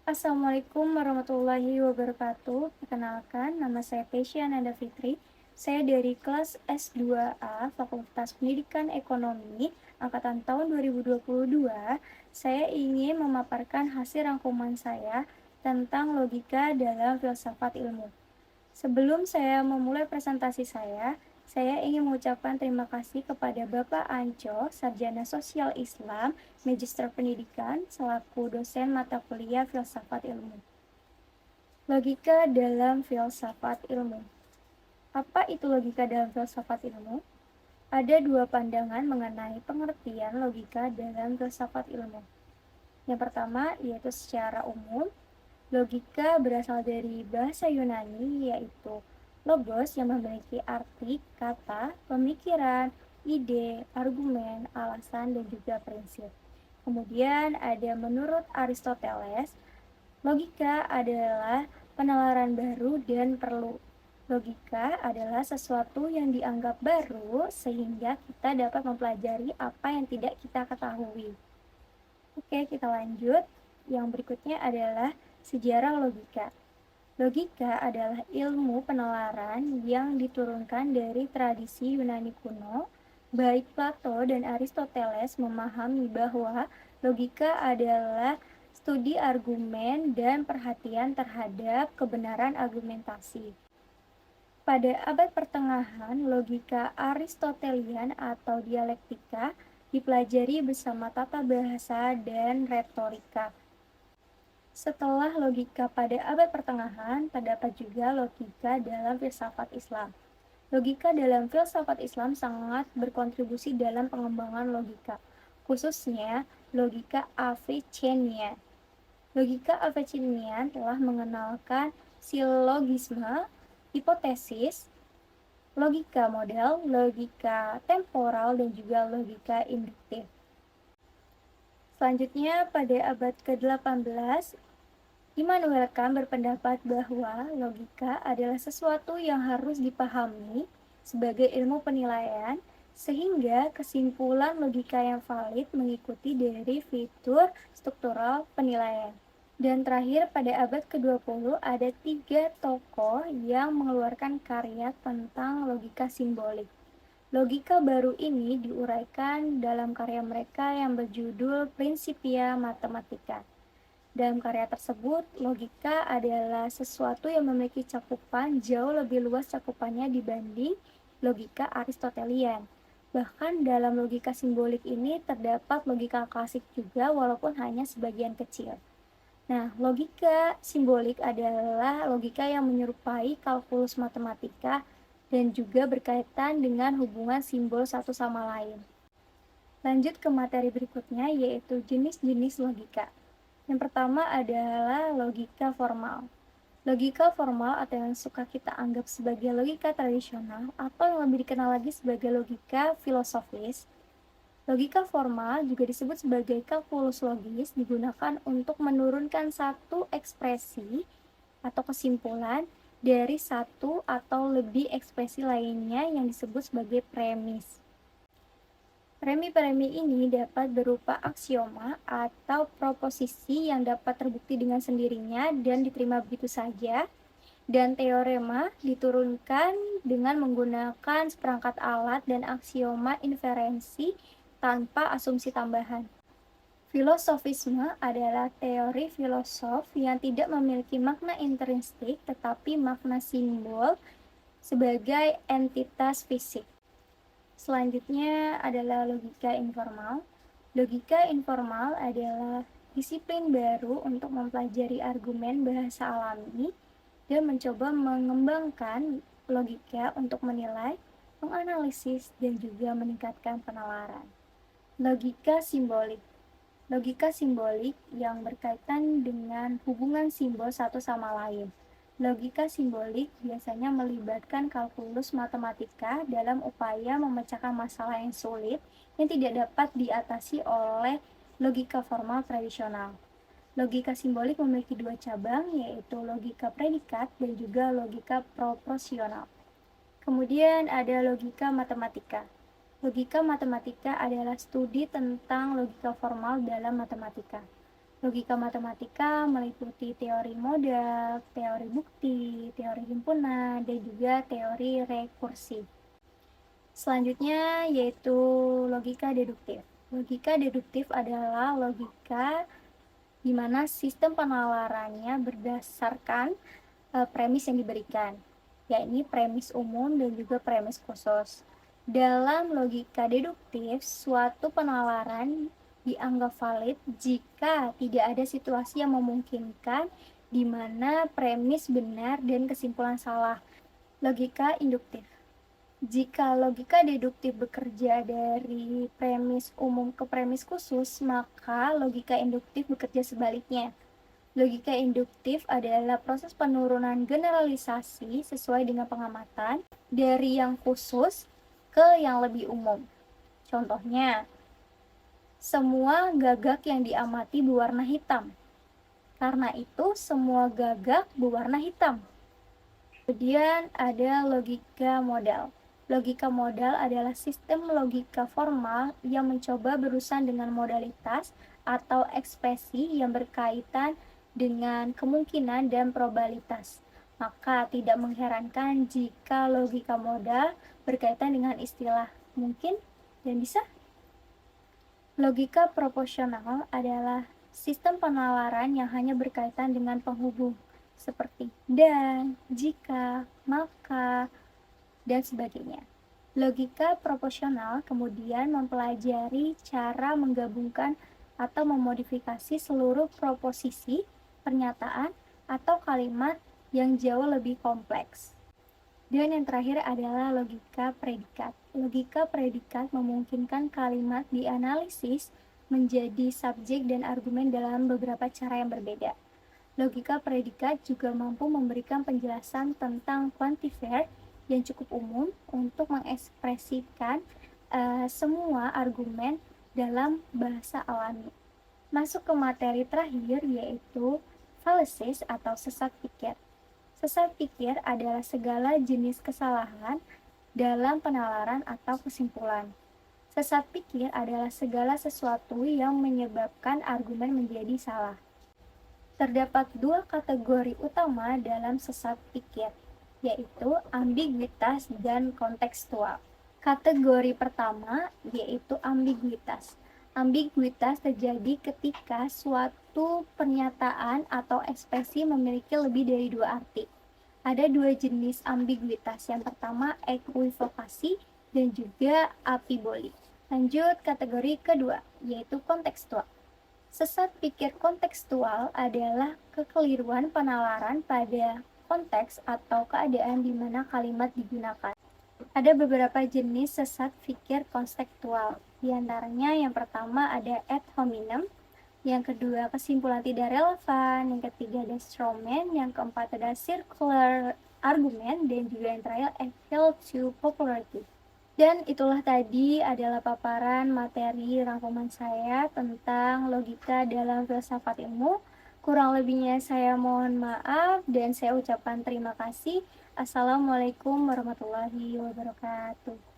Assalamualaikum warahmatullahi wabarakatuh. Perkenalkan, nama saya Tesya Nanda Fitri. Saya dari kelas S2A Fakultas Pendidikan Ekonomi angkatan tahun 2022. Saya ingin memaparkan hasil rangkuman saya tentang logika dalam filsafat ilmu. Sebelum saya memulai presentasi saya ingin mengucapkan terima kasih kepada Bapak Anco, Sarjana Sosial Islam, Magister Pendidikan, selaku dosen mata kuliah Filsafat Ilmu. Logika dalam filsafat ilmu. Apa itu logika dalam filsafat ilmu? Ada dua pandangan mengenai pengertian logika dalam filsafat ilmu. Yang pertama yaitu secara umum, logika berasal dari bahasa Yunani yaitu logos yang memiliki arti kata, pemikiran, ide, argumen, alasan, dan juga prinsip. Kemudian ada menurut Aristoteles, logika adalah penalaran baru dan perlu. Logika adalah sesuatu yang dianggap baru sehingga kita dapat mempelajari apa yang tidak kita ketahui. Oke, kita lanjut. Yang berikutnya adalah sejarah logika. Logika adalah ilmu penalaran yang diturunkan dari tradisi Yunani kuno. Baik Plato dan Aristoteles memahami bahwa logika adalah studi argumen dan perhatian terhadap kebenaran argumentasi. Pada abad pertengahan, logika Aristotelian atau dialektika dipelajari bersama tata bahasa dan retorika. Setelah logika pada abad pertengahan, terdapat juga logika dalam filsafat Islam. Logika dalam filsafat Islam sangat berkontribusi dalam pengembangan logika, khususnya logika Avicennian. Logika Avicennian telah mengenalkan silogisme, hipotesis, logika model, logika temporal, dan juga logika induktif. Selanjutnya, pada abad ke-18, Immanuel Kant berpendapat bahwa logika adalah sesuatu yang harus dipahami sebagai ilmu penilaian, sehingga kesimpulan logika yang valid mengikuti dari fitur struktural penilaian. Dan terakhir, pada abad ke-20 ada 3 tokoh yang mengeluarkan karya tentang logika simbolik. Logika baru ini diuraikan dalam karya mereka yang berjudul Principia Mathematica. Dalam karya tersebut, logika adalah sesuatu yang memiliki cakupan jauh lebih luas cakupannya dibanding logika Aristotelian. Bahkan dalam logika simbolik ini terdapat logika klasik juga walaupun hanya sebagian kecil. Nah, logika simbolik adalah logika yang menyerupai kalkulus matematika dan juga berkaitan dengan hubungan simbol satu sama lain. Lanjut ke materi berikutnya yaitu jenis-jenis logika. Yang pertama adalah logika formal. Logika formal atau yang suka kita anggap sebagai logika tradisional atau yang lebih dikenal lagi sebagai logika filosofis. Logika formal juga disebut sebagai kalkulus logis, digunakan untuk menurunkan satu ekspresi atau kesimpulan dari satu atau lebih ekspresi lainnya yang disebut sebagai premis. Premi-premi ini dapat berupa aksioma atau proposisi yang dapat terbukti dengan sendirinya dan diterima begitu saja, dan teorema diturunkan dengan menggunakan seperangkat alat dan aksioma inferensi tanpa asumsi tambahan. Filosofisme adalah teori filosof yang tidak memiliki makna intrinsik tetapi makna simbol sebagai entitas fisik. Selanjutnya adalah logika informal. Logika informal adalah disiplin baru untuk mempelajari argumen bahasa alami dan mencoba mengembangkan logika untuk menilai, menganalisis, dan juga meningkatkan penalaran. Logika simbolik. Logika simbolik yang berkaitan dengan hubungan simbol satu sama lain. Logika simbolik biasanya melibatkan kalkulus matematika dalam upaya memecahkan masalah yang sulit yang tidak dapat diatasi oleh logika formal tradisional. Logika simbolik memiliki dua cabang, yaitu logika predikat dan juga logika proporsional. Kemudian ada logika matematika. Logika matematika adalah studi tentang logika formal dalam matematika. Logika matematika meliputi teori modal, teori bukti, teori himpunan, dan juga teori rekursi. Selanjutnya yaitu logika deduktif. Logika deduktif adalah logika di mana sistem penalarannya berdasarkan premis yang diberikan, yakni premis umum dan juga premis khusus. Dalam logika deduktif, suatu penalaran dianggap valid jika tidak ada situasi yang memungkinkan di mana premis benar dan kesimpulan salah. Logika induktif. Jika logika deduktif bekerja dari premis umum ke premis khusus, maka logika induktif bekerja sebaliknya. Logika induktif adalah proses penurunan generalisasi sesuai dengan pengamatan dari yang khusus ke yang lebih umum. Contohnya, semua gagak yang diamati berwarna hitam. Karena itu, semua gagak berwarna hitam. Kemudian ada logika modal. Logika modal adalah sistem logika formal yang mencoba berurusan dengan modalitas atau ekspresi yang berkaitan dengan kemungkinan dan probabilitas. Maka tidak mengherankan jika logika modal berkaitan dengan istilah mungkin dan bisa. Logika proporsional adalah sistem penalaran yang hanya berkaitan dengan penghubung, seperti dan, jika, maka, dan sebagainya. Logika proporsional kemudian mempelajari cara menggabungkan atau memodifikasi seluruh proposisi, pernyataan, atau kalimat yang jauh lebih kompleks. Dan yang terakhir adalah logika predikat. Logika predikat memungkinkan kalimat dianalisis menjadi subjek dan argumen dalam beberapa cara yang berbeda. Logika predikat juga mampu memberikan penjelasan tentang quantifier yang cukup umum untuk mengekspresikan semua argumen dalam bahasa alami. Masuk ke materi terakhir yaitu fallacies atau sesat pikir. Sesat pikir adalah segala jenis kesalahan dalam penalaran atau kesimpulan. Sesat pikir adalah segala sesuatu yang menyebabkan argumen menjadi salah. Terdapat dua kategori utama dalam sesat pikir, yaitu ambiguitas dan kontekstual. Kategori pertama yaitu ambiguitas. Ambiguitas terjadi ketika suatu pernyataan atau ekspresi memiliki lebih dari dua arti. Ada dua jenis ambiguitas. Yang pertama equivokasi dan juga apiboli. Lanjut kategori kedua, yaitu kontekstual. Sesat pikir kontekstual adalah kekeliruan penalaran pada konteks atau keadaan di mana kalimat digunakan. Ada beberapa jenis sesat pikir kontekstual. Di antaranya yang pertama ada ad hominem, yang kedua kesimpulan tidak relevan, yang ketiga ada strawman, yang keempat ada circular argument, dan juga yang terakhir appeal to popularity. Dan itulah tadi adalah paparan materi rangkuman saya tentang logika dalam filsafat ilmu. Kurang lebihnya saya mohon maaf dan saya ucapkan terima kasih. Assalamualaikum warahmatullahi wabarakatuh.